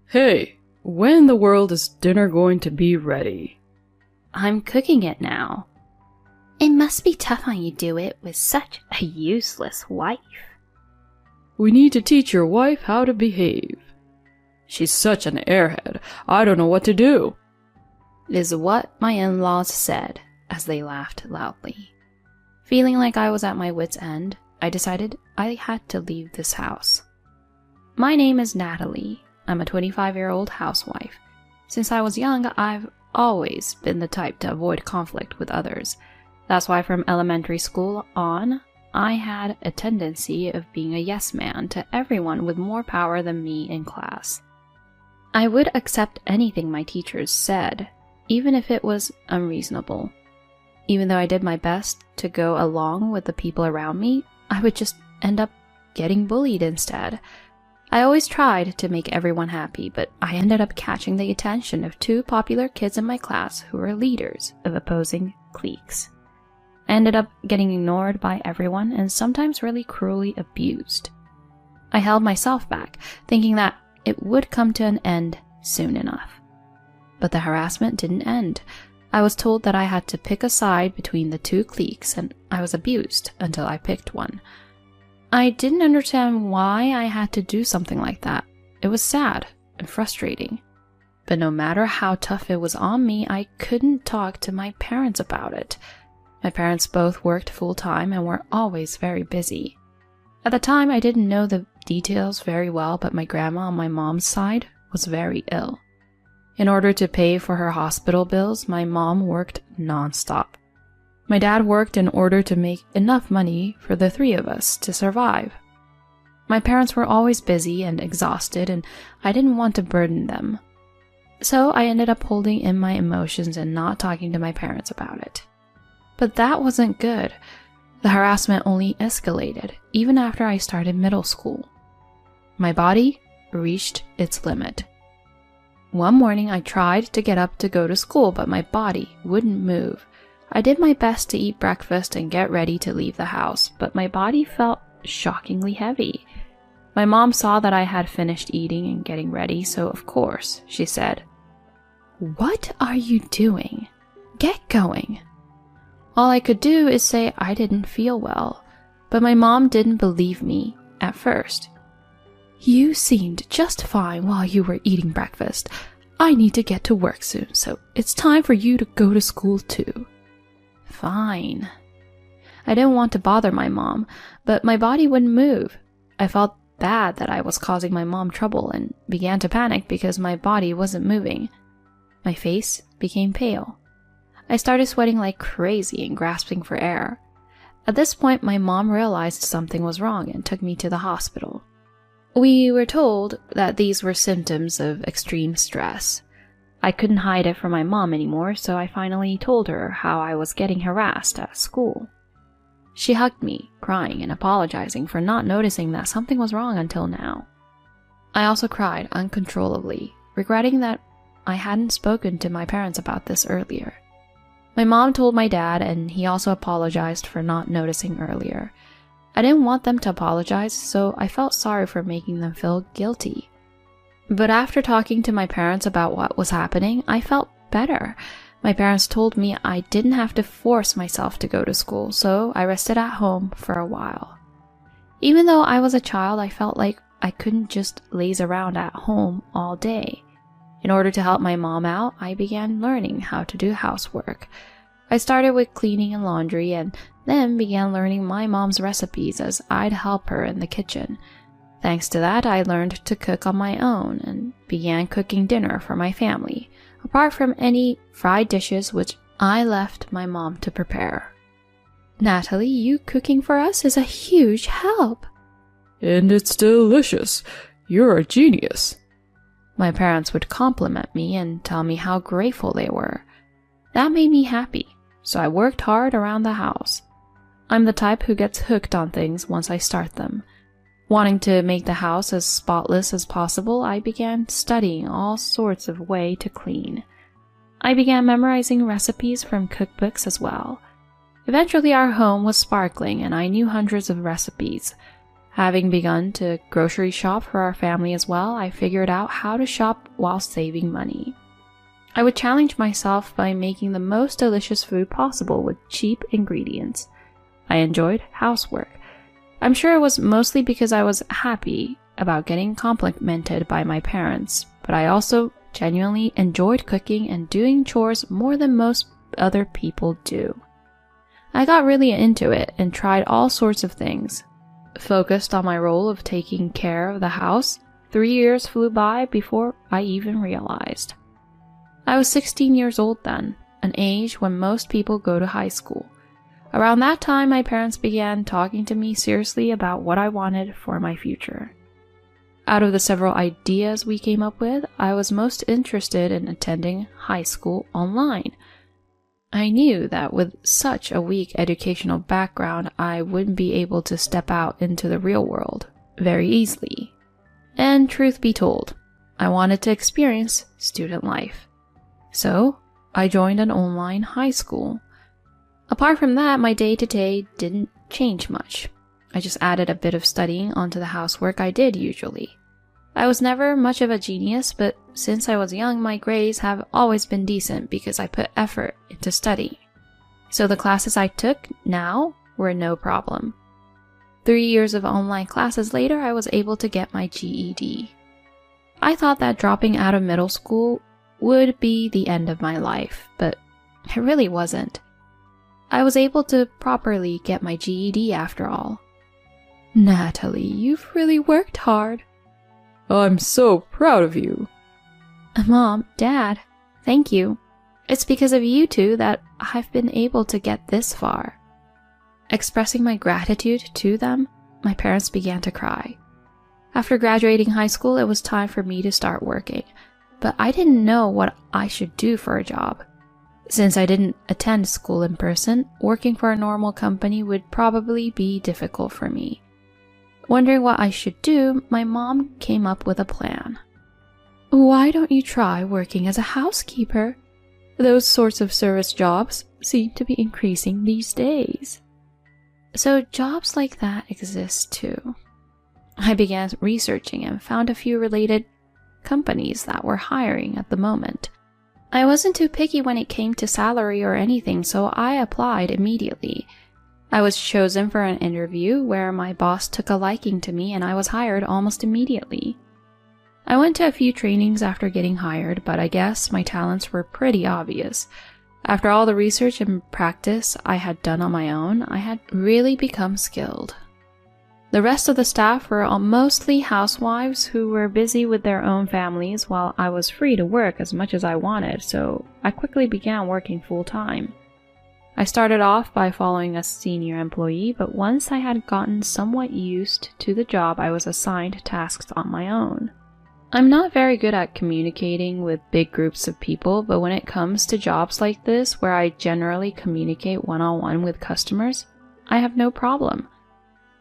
Hey, when the world is dinner going to be ready? I'm cooking it now. It must be tough on you do it with such a useless wife. We need to teach your wife how to behave. She's such an airhead, I don't know what to do. Is what my in-laws said as they laughed loudly. Feeling like I was at my wit's end, I decided I had to leave this house. My name is Natalie. I'm a 25-year-old housewife. Since I was young, I've always been the type to avoid conflict with others. That's why from elementary school on, I had a tendency of being a yes man to everyone with more power than me in class. I would accept anything my teachers said, even if it was unreasonable. Even though I did my best to go along with the people around me, I would just end up getting bullied instead. I always tried to make everyone happy, but I ended up catching the attention of two popular kids in my class who were leaders of opposing cliques. I ended up getting ignored by everyone and sometimes really cruelly abused. I held myself back, thinking that it would come to an end soon enough. But the harassment didn't end. I was told that I had to pick a side between the two cliques, and I was abused until I picked one. I didn't understand why I had to do something like that. It was sad and frustrating. But no matter how tough it was on me, I couldn't talk to my parents about it. My parents both worked full-time and were always very busy. At the time, I didn't know the details very well, but my grandma on my mom's side was very ill. In order to pay for her hospital bills, my mom worked non-stop. My dad worked in order to make enough money for the three of us to survive. My parents were always busy and exhausted, and I didn't want to burden them. So I ended up holding in my emotions and not talking to my parents about it. But that wasn't good. The harassment only escalated, even after I started middle school. My body reached its limit. One morning I tried to get up to go to school, but my body wouldn't move. I did my best to eat breakfast and get ready to leave the house, but my body felt shockingly heavy. My mom saw that I had finished eating and getting ready, so of course, she said, "What are you doing? Get going." All I could do is say I didn't feel well, but my mom didn't believe me at first. "You seemed just fine while you were eating breakfast. I need to get to work soon, so it's time for you to go to school too." Fine. I didn't want to bother my mom, but my body wouldn't move. I felt bad that I was causing my mom trouble and began to panic because my body wasn't moving. My face became pale. I started sweating like crazy and grasping for air. At this point, my mom realized something was wrong and took me to the hospital. We were told that these were symptoms of extreme stress. I couldn't hide it from my mom anymore, so I finally told her how I was getting harassed at school. She hugged me, crying and apologizing for not noticing that something was wrong until now. I also cried uncontrollably, regretting that I hadn't spoken to my parents about this earlier. My mom told my dad, and he also apologized for not noticing earlier. I didn't want them to apologize, so I felt sorry for making them feel guilty. But after talking to my parents about what was happening, I felt better. My parents told me I didn't have to force myself to go to school, so I rested at home for a while. Even though I was a child, I felt like I couldn't just laze around at home all day. In order to help my mom out, I began learning how to do housework. I started with cleaning and laundry and then began learning my mom's recipes as I'd help her in the kitchen. Thanks to that, I learned to cook on my own and began cooking dinner for my family, apart from any fried dishes which I left my mom to prepare. "Natalie, you cooking for us is a huge help." "And it's delicious. You're a genius." My parents would compliment me and tell me how grateful they were. That made me happy, so I worked hard around the house. I'm the type who gets hooked on things once I start them. Wanting to make the house as spotless as possible, I began studying all sorts of ways to clean. I began memorizing recipes from cookbooks as well. Eventually our home was sparkling and I knew hundreds of recipes. Having begun to grocery shop for our family as well, I figured out how to shop while saving money. I would challenge myself by making the most delicious food possible with cheap ingredients. I enjoyed housework. I'm sure it was mostly because I was happy about getting complimented by my parents, but I also genuinely enjoyed cooking and doing chores more than most other people do. I got really into it and tried all sorts of things. Focused on my role of taking care of the house, 3 years flew by before I even realized. I was 16 years old then, an age when most people go to high school. Around that time, my parents began talking to me seriously about what I wanted for my future. Out of the several ideas we came up with, I was most interested in attending high school online. I knew that with such a weak educational background, I wouldn't be able to step out into the real world very easily. And truth be told, I wanted to experience student life. So, I joined an online high school. Apart from that, my day-to-day didn't change much. I just added a bit of studying onto the housework I did usually. I was never much of a genius, but since I was young, my grades have always been decent because I put effort into study. So the classes I took now were no problem. 3 years of online classes later, I was able to get my GED. I thought that dropping out of middle school would be the end of my life, but it really wasn't. I was able to properly get my GED after all. Natalie, you've really worked hard. I'm so proud of you. Mom, Dad, thank you. It's because of you two that I've been able to get this far. Expressing my gratitude to them, my parents began to cry. After graduating high school, it was time for me to start working, but I didn't know what I should do for a job. Since I didn't attend school in person, working for a normal company would probably be difficult for me. Wondering what I should do, my mom came up with a plan. Why don't you try working as a housekeeper? Those sorts of service jobs seem to be increasing these days. So jobs like that exist too. I began researching and found a few related companies that were hiring at the moment. I wasn't too picky when it came to salary or anything, so I applied immediately. I was chosen for an interview where my boss took a liking to me and I was hired almost immediately. I went to a few trainings after getting hired, but I guess my talents were pretty obvious. After all the research and practice I had done on my own, I had really become skilled. The rest of the staff were mostly housewives who were busy with their own families while I was free to work as much as I wanted, so I quickly began working full-time. I started off by following a senior employee, but once I had gotten somewhat used to the job, I was assigned tasks on my own. I'm not very good at communicating with big groups of people, but when it comes to jobs like this, where I generally communicate one-on-one with customers, I have no problem.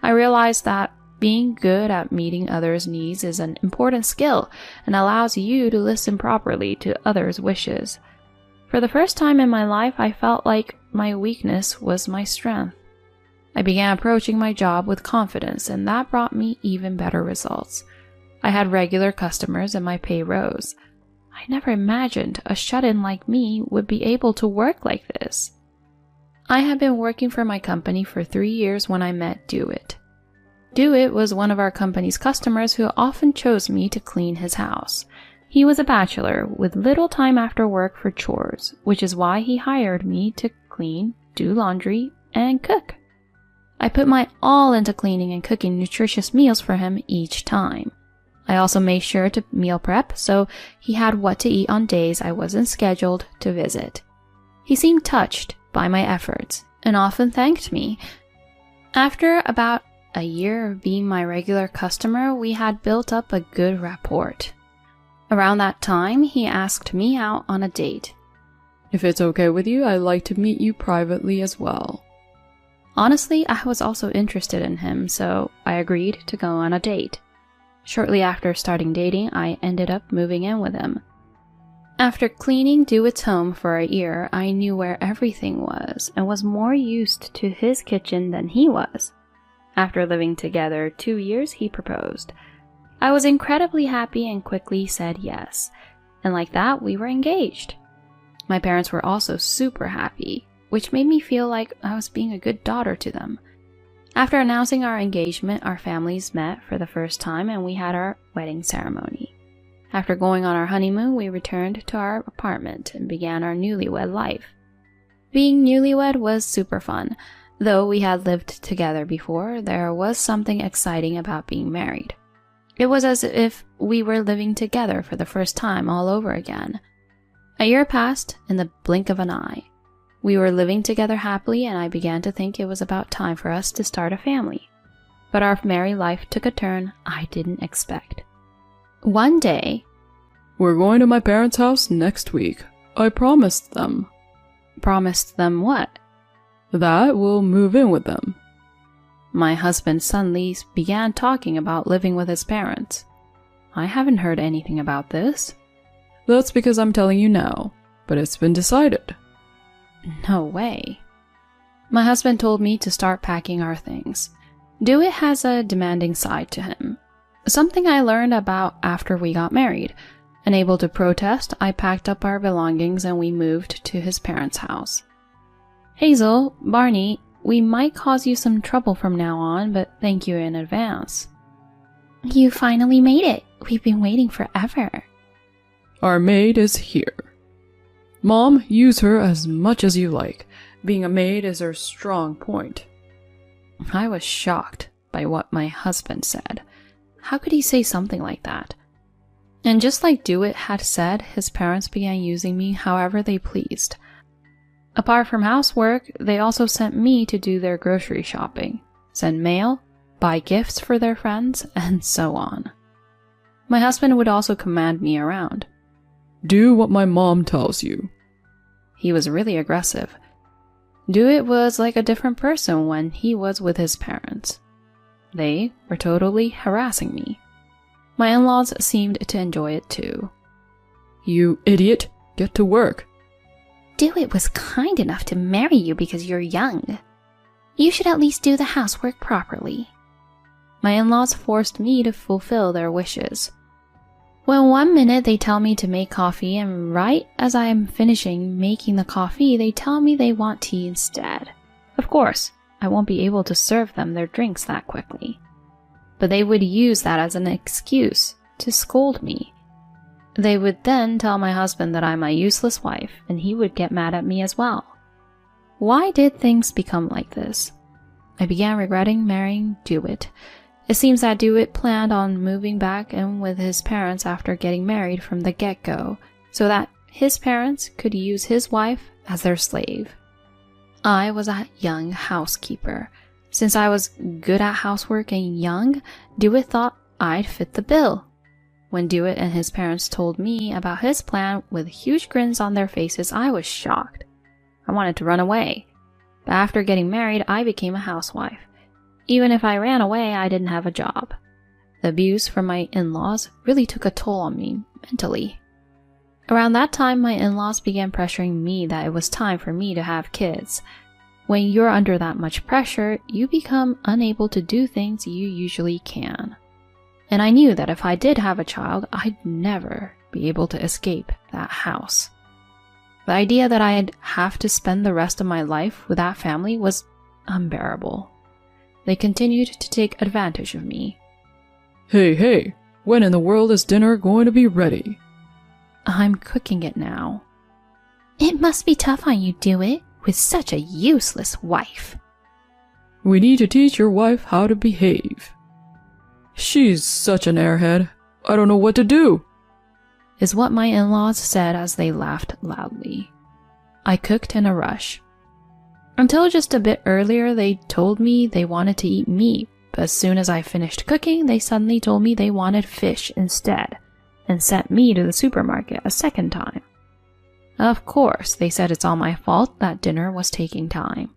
I realized that being good at meeting others' needs is an important skill and allows you to listen properly to others' wishes. For the first time in my life, I felt like my weakness was my strength. I began approaching my job with confidence, and that brought me even better results. I had regular customers and my pay rose. I never imagined a shut-in like me would be able to work like this. I had been working for my company for 3 years when I met Dewitt. Dewitt was one of our company's customers who often chose me to clean his house. He was a bachelor with little time after work for chores, which is why he hired me to clean, do laundry, and cook. I put my all into cleaning and cooking nutritious meals for him each time. I also made sure to meal prep so he had what to eat on days I wasn't scheduled to visit. He seemed touched by my efforts and often thanked me. After about a year of being my regular customer, we had built up a good rapport. Around that time, he asked me out on a date. If it's okay with you, I'd like to meet you privately as well. Honestly, I was also interested in him, so I agreed to go on a date. Shortly after starting dating, I ended up moving in with him. After cleaning Dewitt's home for a year, I knew where everything was and was more used to his kitchen than he was. After living together 2 years, he proposed. I was incredibly happy and quickly said yes, and like that, we were engaged. My parents were also super happy, which made me feel like I was being a good daughter to them. After announcing our engagement, our families met for the first time and we had our wedding ceremony. After going on our honeymoon, we returned to our apartment and began our newlywed life. Being newlywed was super fun. Though we had lived together before, there was something exciting about being married. It was as if we were living together for the first time all over again. A year passed in the blink of an eye. We were living together happily, and I began to think it was about time for us to start a family. But our married life took a turn I didn't expect. One day, "We're going to my parents' house next week. I promised them." Promised them what? "That we'll move in with them." My husband suddenly began talking about living with his parents. I haven't heard anything about this. "That's because I'm telling you now, but it's been decided." No way. My husband told me to start packing our things. Dewitt has a demanding side to him. Something I learned about after we got married. Unable to protest, I packed up our belongings and we moved to his parents' house. Hazel, Barney, we might cause you some trouble from now on, but thank you in advance. You finally made it. We've been waiting forever. "Our maid is here. Mom, use her as much as you like. Being a maid is her strong point." I was shocked by what my husband said. How could he say something like that? And just like Dewitt had said, his parents began using me however they pleased. Apart from housework, they also sent me to do their grocery shopping, send mail, buy gifts for their friends, and so on. My husband would also command me around. "Do what my mom tells you." He was really aggressive. Dewitt was like a different person when he was with his parents. They were totally harassing me. My in-laws seemed to enjoy it too. "You idiot! Get to work." Dewitt was kind enough to marry you because you're young. You should at least do the housework properly. My in-laws forced me to fulfill their wishes. When one minute they tell me to make coffee, and right as I am finishing making the coffee, they tell me they want tea instead. Of course, I won't be able to serve them their drinks that quickly. But they would use that as an excuse to scold me. They would then tell my husband that I'm a useless wife, and he would get mad at me as well. Why did things become like this? I began regretting marrying Dewitt. It seems that Dewitt planned on moving back in with his parents after getting married from the get-go, so that his parents could use his wife as their slave. I was a young housekeeper. Since I was good at housework and young, Dewitt thought I'd fit the bill. When Dewitt and his parents told me about his plan with huge grins on their faces, I was shocked. I wanted to run away. But after getting married, I became a housewife. Even if I ran away, I didn't have a job. The abuse from my in-laws really took a toll on me mentally. Around that time, my in-laws began pressuring me that it was time for me to have kids. When you're under that much pressure, you become unable to do things you usually can. And I knew that if I did have a child, I'd never be able to escape that house. The idea that I'd have to spend the rest of my life with that family was unbearable. They continued to take advantage of me. Hey, when in the world is dinner going to be ready?" I'm cooking it now. It must be tough on you, Dewitt, with such a useless wife. "We need to teach your wife how to behave." "She's such an airhead. I don't know what to do," is what my in-laws said as they laughed loudly. I cooked in a rush. Until just a bit earlier, they told me they wanted to eat meat, but as soon as I finished cooking, they suddenly told me they wanted fish instead, and sent me to the supermarket a second time. Of course, they said it's all my fault that dinner was taking time.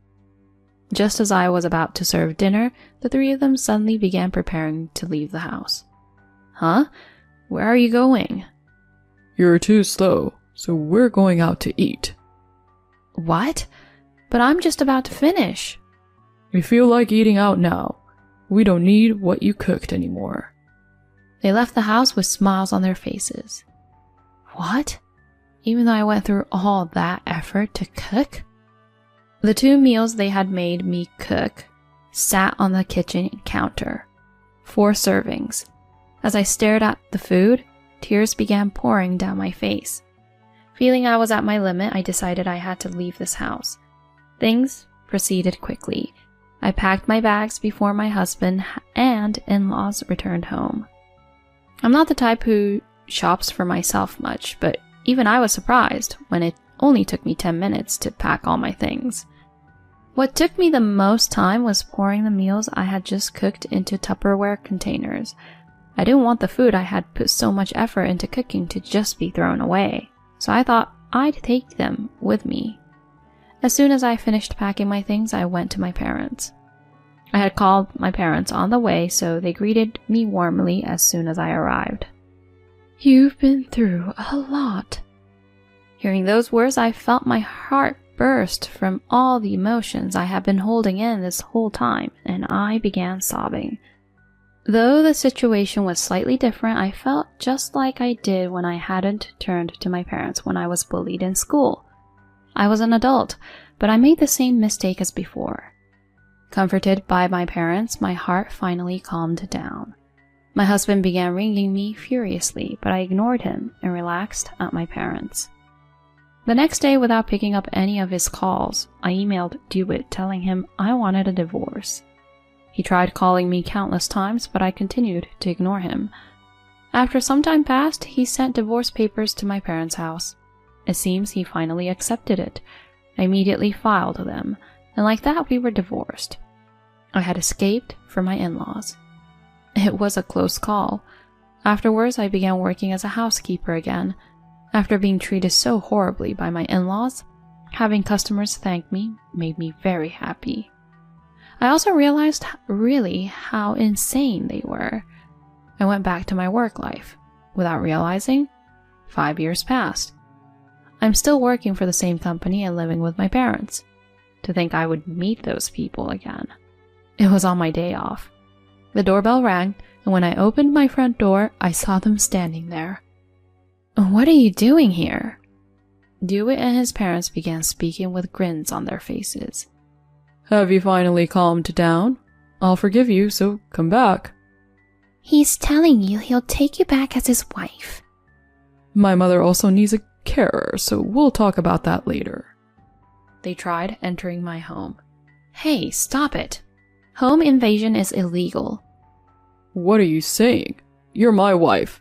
Just as I was about to serve dinner, the three of them suddenly began preparing to leave the house. Huh? Where are you going? "You're too slow, so we're going out to eat." What? But I'm just about to finish. "We feel like eating out now. We don't need what you cooked anymore. They left the house with smiles on their faces. What? Even though I went through all that effort to cook? The 2 meals they had made me cook sat on the kitchen counter. 4 servings. As I stared at the food, tears began pouring down my face. Feeling I was at my limit, I decided I had to leave this house. Things proceeded quickly. I packed my bags before my husband and in-laws returned home. I'm not the type who shops for myself much, but even I was surprised when it only took me 10 minutes to pack all my things. What took me the most time was pouring the meals I had just cooked into Tupperware containers. I didn't want the food I had put so much effort into cooking to just be thrown away, so I thought I'd take them with me. As soon as I finished packing my things, I went to my parents. I had called my parents on the way, so they greeted me warmly as soon as I arrived. You've been through a lot. Hearing those words, I felt my heart burst from all the emotions I had been holding in this whole time, and I began sobbing. Though the situation was slightly different, I felt just like I did when I hadn't turned to my parents when I was bullied in school. I was an adult, but I made the same mistake as before. Comforted by my parents, my heart finally calmed down. My husband began ringing me furiously, but I ignored him and relaxed at my parents. The next day, without picking up any of his calls, I emailed Dewitt telling him I wanted a divorce. He tried calling me countless times, but I continued to ignore him. After some time passed, he sent divorce papers to my parents' house. It seems he finally accepted it. I immediately filed them, and like that we were divorced. I had escaped from my in-laws. It was a close call. Afterwards, I began working as a housekeeper again. After being treated so horribly by my in-laws, having customers thank me made me very happy. I also realized really how insane they were. I went back to my work life. Without realizing, 5 years passed. I'm still working for the same company and living with my parents. To think I would meet those people again. It was on my day off. The doorbell rang, and when I opened my front door, I saw them standing there. "What are you doing here?" Dewitt and his parents began speaking with grins on their faces. Have you finally calmed down? I'll forgive you, so come back. He's telling you he'll take you back as his wife. My mother also needs a carer, so we'll talk about that later. They tried entering my home. Hey, stop it! Home invasion is illegal. What are you saying? You're my wife.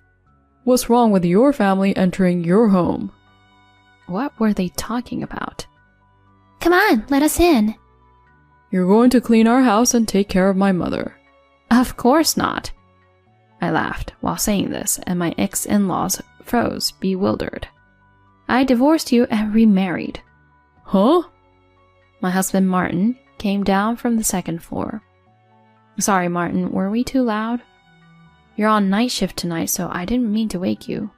What's wrong with your family entering your home? What were they talking about? Come on, let us in. You're going to clean our house and take care of my mother. Of course not. I laughed while saying this, and my ex-in-laws froze, bewildered. I divorced you and remarried. Huh? My husband, Martin, came down from the second floor. Sorry, Martin, were we too loud? You're on night shift tonight, so I didn't mean to wake you.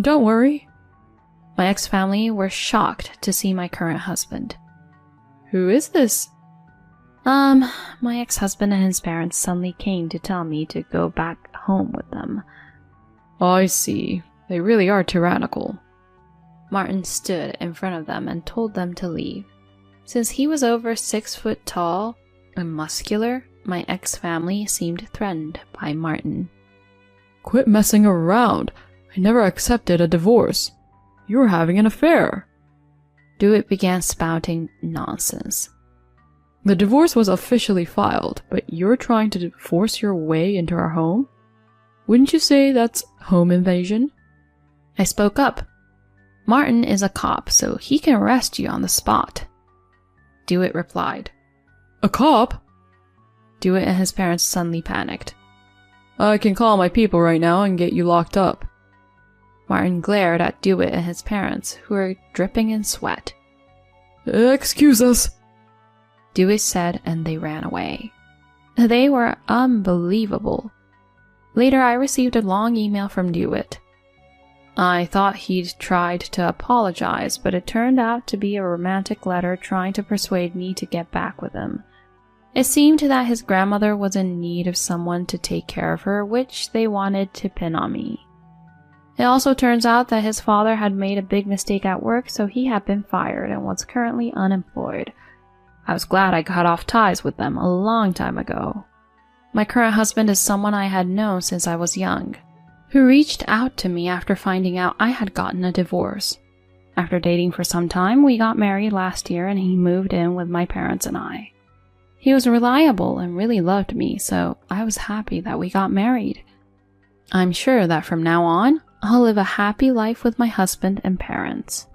Don't worry. My ex-family were shocked to see my current husband. Who is this? My ex-husband and his parents suddenly came to tell me to go back home with them. I see. They really are tyrannical. Martin stood in front of them and told them to leave. Since he was over 6 foot tall and muscular, my ex-family seemed threatened by Martin. Quit messing around. I never accepted a divorce. You're having an affair. Dewitt began spouting nonsense. The divorce was officially filed, but you're trying to force your way into our home? Wouldn't you say that's home invasion? I spoke up. Martin is a cop, so he can arrest you on the spot. Dewitt replied. A cop? Dewitt and his parents suddenly panicked. I can call my people right now and get you locked up. Martin glared at Dewitt and his parents, who were dripping in sweat. Excuse us, Dewitt said, and they ran away. They were unbelievable. Later, I received a long email from Dewitt. I thought he'd tried to apologize, but it turned out to be a romantic letter trying to persuade me to get back with him. It seemed that his grandmother was in need of someone to take care of her, which they wanted to pin on me. It also turns out that his father had made a big mistake at work, so he had been fired and was currently unemployed. I was glad I cut off ties with them a long time ago. My current husband is someone I had known since I was young, who reached out to me after finding out I had gotten a divorce. After dating for some time, we got married last year and he moved in with my parents and I. He was reliable and really loved me, so I was happy that we got married. I'm sure that from now on, I'll live a happy life with my husband and parents.